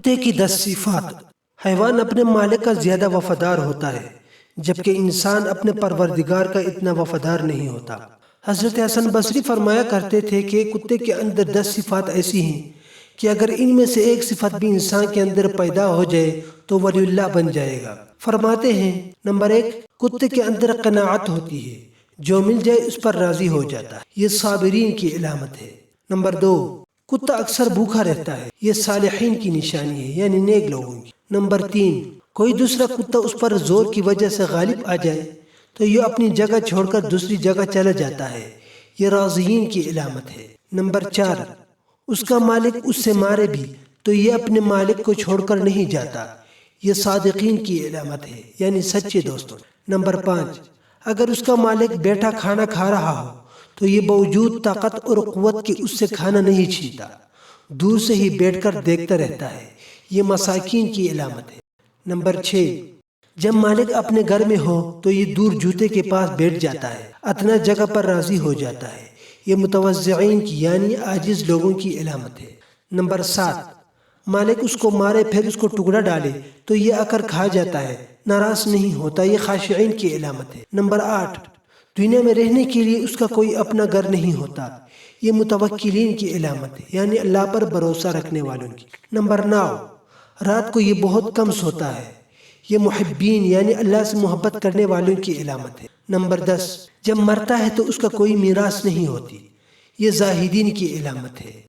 کتے کی 10 صفات۔ حیوان اپنے مالک کا زیادہ وفادار ہوتا ہے جبکہ انسان اپنے پروردگار کا اتنا وفادار نہیں ہوتا۔ حضرت حسن بصری فرمایا کرتے تھے کہ کتے کے اندر 10 صفات ایسی ہیں کہ اگر ان میں سے ایک صفت بھی انسان کے اندر پیدا ہو جائے تو ولی اللہ بن جائے گا۔ فرماتے ہیں نمبر 1، کتے کے اندر قناعت ہوتی ہے، جو مل جائے اس پر راضی ہو جاتا ہے، یہ صابرین کی علامت ہے۔ نمبر 2، کتا اکثر بھوکا رہتا ہے، یہ صالحین کی نشانی ہے، یعنی نیک لوگوں کی۔ نمبر 3، کوئی دوسرا کتا اس پر زور کی وجہ سے غالب آ جائے تو یہ اپنی جگہ چھوڑ کر دوسری جگہ چلا جاتا ہے، یہ راضیین کی علامت ہے۔ نمبر 4، اس کا مالک اس سے مارے بھی تو یہ اپنے مالک کو چھوڑ کر نہیں جاتا، یہ صادقین کی علامت ہے، یعنی سچے دوستوں۔ نمبر 5، اگر اس کا مالک بیٹھا کھانا کھا رہا ہو تو یہ باوجود طاقت اور قوت کے اس سے کھانا نہیں چھینتا، دور سے ہی بیٹھ کر دیکھتا رہتا ہے، یہ مساکین کی علامت ہے۔ نمبر 6، جب مالک اپنے گھر میں ہو تو یہ دور جوتے کے پاس بیٹھ جاتا ہے، ادنی جگہ پر راضی ہو جاتا ہے، یہ متوضعین کی یعنی عاجز لوگوں کی علامت ہے۔ نمبر 7، مالک اس کو مارے پھر اس کو ٹکڑا ڈالے تو یہ آ کر کھا جاتا ہے، ناراض نہیں ہوتا، یہ خاشعین کی علامت ہے۔ نمبر 8، دنیا میں رہنے کے لیے اس کا کوئی اپنا گھر نہیں ہوتا، یہ متوکلین کی علامت ہے، یعنی اللہ پر بھروسہ رکھنے والوں کی۔ نمبر 9، رات کو یہ بہت کم سوتا ہے، یہ محبین یعنی اللہ سے محبت کرنے والوں کی علامت ہے۔ نمبر 10، جب مرتا ہے تو اس کا کوئی میراث نہیں ہوتی، یہ زاہدین کی علامت ہے۔